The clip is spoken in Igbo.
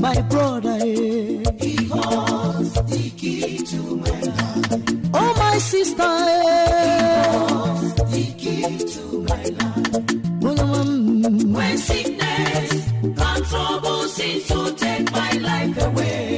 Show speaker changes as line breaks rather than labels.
my brother.
He holds the key to my life.
Oh, my sister.
He holds the key to my life. When sickness and trouble seems to take my life away,